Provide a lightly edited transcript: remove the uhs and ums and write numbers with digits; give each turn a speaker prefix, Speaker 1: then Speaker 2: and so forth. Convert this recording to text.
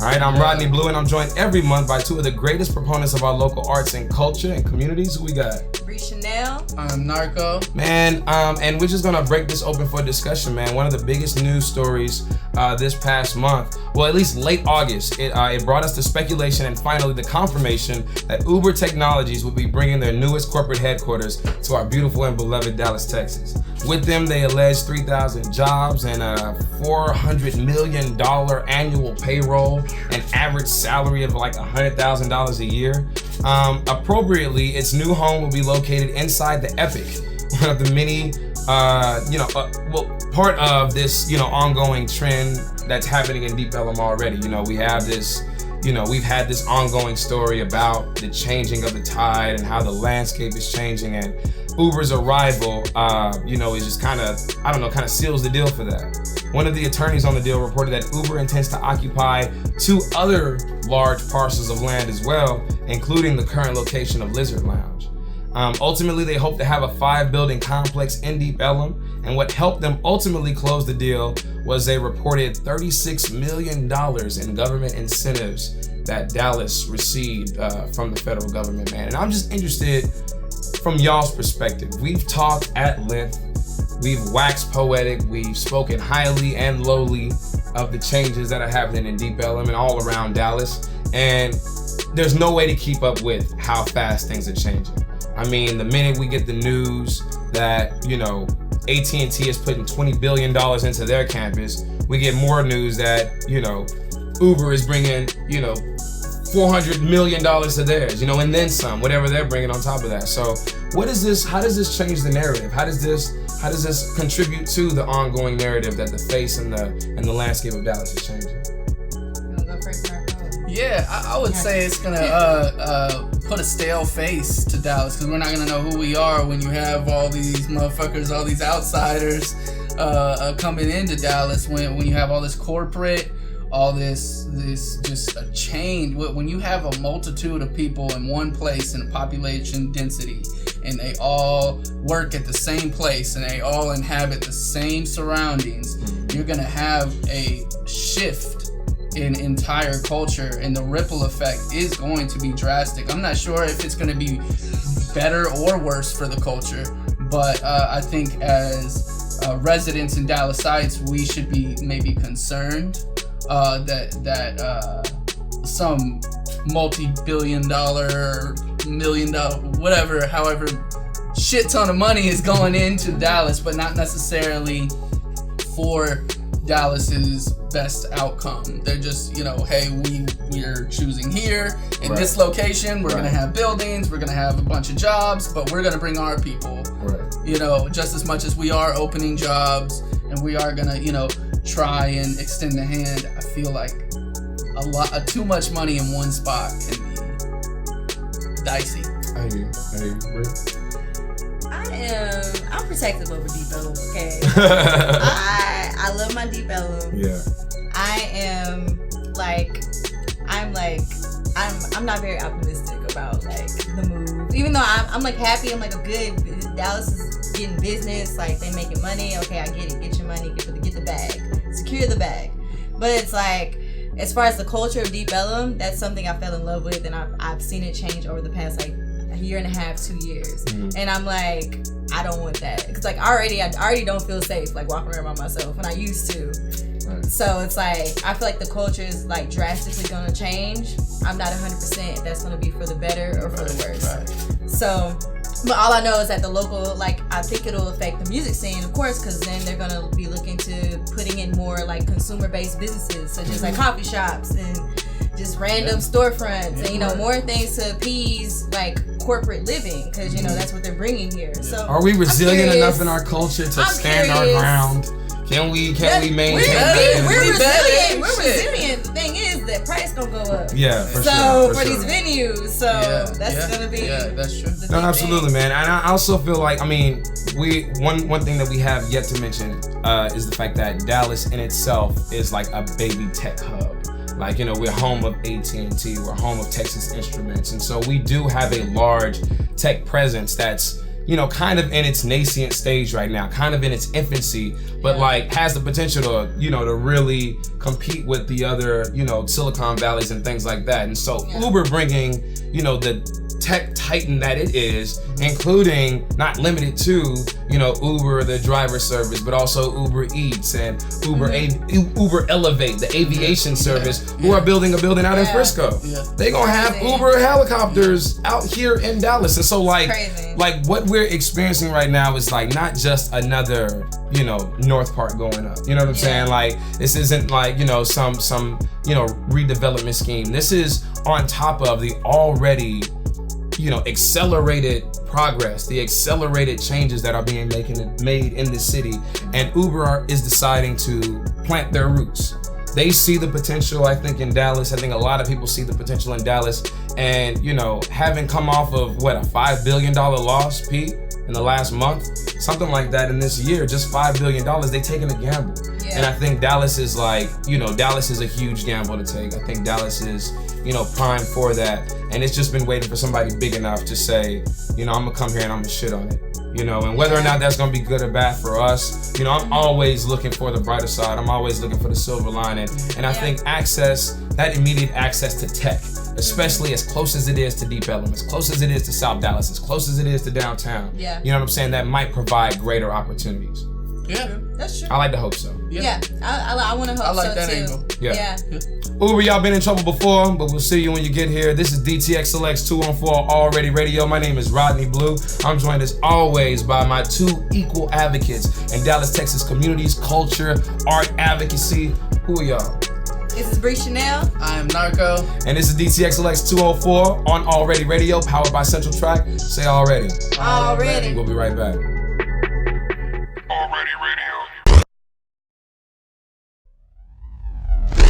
Speaker 1: All right, I'm Rodney Blu, and I'm joined every month by two of the greatest proponents of our local arts and culture and communities. Who we got?
Speaker 2: Bry Chanel.
Speaker 3: I'm Narco.
Speaker 1: Man, and we're just gonna break this open for discussion, man. One of the biggest news stories this past month, well, at least late August, it brought us to speculation and finally the confirmation that Uber Technologies will be bringing their newest corporate headquarters to our beautiful and beloved Dallas, Texas. With them, they allege 3,000 jobs and a $400 million annual payroll, an average salary of like $100,000 a year. Appropriately, its new home will be located inside the Epic, one of the many, part of this, ongoing trend that's happening in Deep Ellum already. We have this, we've had this ongoing story about the changing of the tide and how the landscape is changing, and Uber's arrival, is just kind of seals the deal for that. One of the attorneys on the deal reported that Uber intends to occupy 2 other large parcels of land as well, including the current location of Lizard Lounge. Ultimately, they hope to have a 5-building complex in Deep Ellum, and what helped them ultimately close the deal was a reported $36 million in government incentives that Dallas received from the federal government, man. And I'm just interested from y'all's perspective. We've talked at length, we've waxed poetic, we've spoken highly and lowly of the changes that are happening in Deep Ellum and all around Dallas, and there's no way to keep up with how fast things are changing. I mean, the minute we get the news that, AT&T is putting $20 billion into their campus, we get more news that, Uber is bringing, $400 million to theirs, and then some, whatever they're bringing on top of that. So how does this change the narrative? How does this contribute to the ongoing narrative that the face and the landscape of Dallas is changing?
Speaker 2: You wanna go first, Narco?
Speaker 3: Yeah, I would say it's gonna put a stale face to Dallas, because we're not gonna know who we are when you have all these motherfuckers, all these outsiders coming into Dallas, when you have all this corporate, all this just a chain. When you have a multitude of people in one place in a population density, and they all work at the same place and they all inhabit the same surroundings, you're gonna have a shift in entire culture, and the ripple effect is going to be drastic. I'm not sure if it's gonna be better or worse for the culture, but I think as residents and Dallasites, we should be maybe concerned that some multi-billion-dollar, million-dollar, whatever, however, shit ton of money is going into Dallas, but not necessarily for Dallas's best outcome. They're just, hey, we're choosing here in this location. We're gonna have buildings. We're gonna have a bunch of jobs, but we're gonna bring our people. Right. Just as much as we are opening jobs, and we are gonna, try and extend the hand. I feel like too much money in one spot can be dicey.
Speaker 1: I hear you.
Speaker 2: I'm protective over Deep Ellum, okay? I love my Deep Ellum.
Speaker 1: Yeah.
Speaker 2: I'm not very optimistic about the move. Even though I'm happy, I'm a good, Dallas is getting business, they making money. Okay, I get it. Get your money, get the bag. Secure the bag. But it's as far as the culture of Deep Ellum, that's something I fell in love with, and I've seen it change over the past a year and a half, 2 years. Mm-hmm. And I'm I don't want that. Because I already don't feel safe walking around by myself, and I used to. Right. So it's I feel like the culture is drastically gonna change. I'm not 100% if that's gonna be for the better or for the worse. Right. So, but all I know is that the local, I think it'll affect the music scene, of course, because then they're gonna be looking to putting in more consumer-based businesses, such as coffee shops and just random storefronts, and more things to appease corporate living, because that's what they're bringing here. So
Speaker 1: are we resilient enough in our culture to stand our ground? Can we maintain that?
Speaker 2: We're resilient. We're resilient. The thing is, the price gonna go up.
Speaker 1: Yeah, for
Speaker 2: these venues, that's gonna be.
Speaker 3: Yeah, that's true.
Speaker 1: No, absolutely, man. And I also feel one thing that we have yet to mention is the fact that Dallas in itself is a baby tech hub. We're home of AT&T, we're home of Texas Instruments, and so we do have a large tech presence that's kind of in its nascent stage right now, kind of in its infancy, but like has the potential to, to really compete with the other, Silicon Valleys and things like that. And so Uber bringing, the tech titan that it is, including, not limited to, Uber, the driver service, but also Uber Eats and Uber Elevate, the aviation service, who are building a building out in Frisco. They gonna have Uber helicopters out here in Dallas. And so like what we're experiencing right now is like not just another, North Park going up. You know what I'm saying? Like this isn't like, some redevelopment scheme. This is on top of the already accelerated progress, the accelerated changes that are being made in the city, and Uber is deciding to plant their roots. They see the potential, I think, in Dallas. I think a lot of people see the potential in Dallas, and having come off of what, a $5 billion loss, Pete, in the last month, something like that in this year, just $5 billion, they taking a gamble. And I think Dallas is like, Dallas is a huge gamble to take. I think Dallas is, primed for that. And it's just been waiting for somebody big enough to say, I'm gonna come here and I'm gonna shit on it. And whether or not that's gonna be good or bad for us, I'm always looking for the brighter side. I'm always looking for the silver lining. And I think that immediate access to tech, especially as close as it is to Deep Ellum, as close as it is to South Dallas, as close as it is to downtown, you know what I'm saying? That might provide greater opportunities.
Speaker 3: Yeah,
Speaker 2: that's true.
Speaker 1: I like to hope so.
Speaker 2: I want to hope so too. I like that angle.
Speaker 1: Yeah. Uber, y'all been in trouble before, but we'll see you when you get here. This is DTXSelects 214 Already Radio. My name is Rodney Blu. I'm joined as always by my two equal advocates in Dallas, Texas communities, culture, art advocacy. Who are y'all?
Speaker 2: This is Bry Chanel.
Speaker 3: I am Narco.
Speaker 1: And this is DTXSelects 204 on Already Radio, powered by Central Track. Say already.
Speaker 2: Already.
Speaker 1: We'll be right back.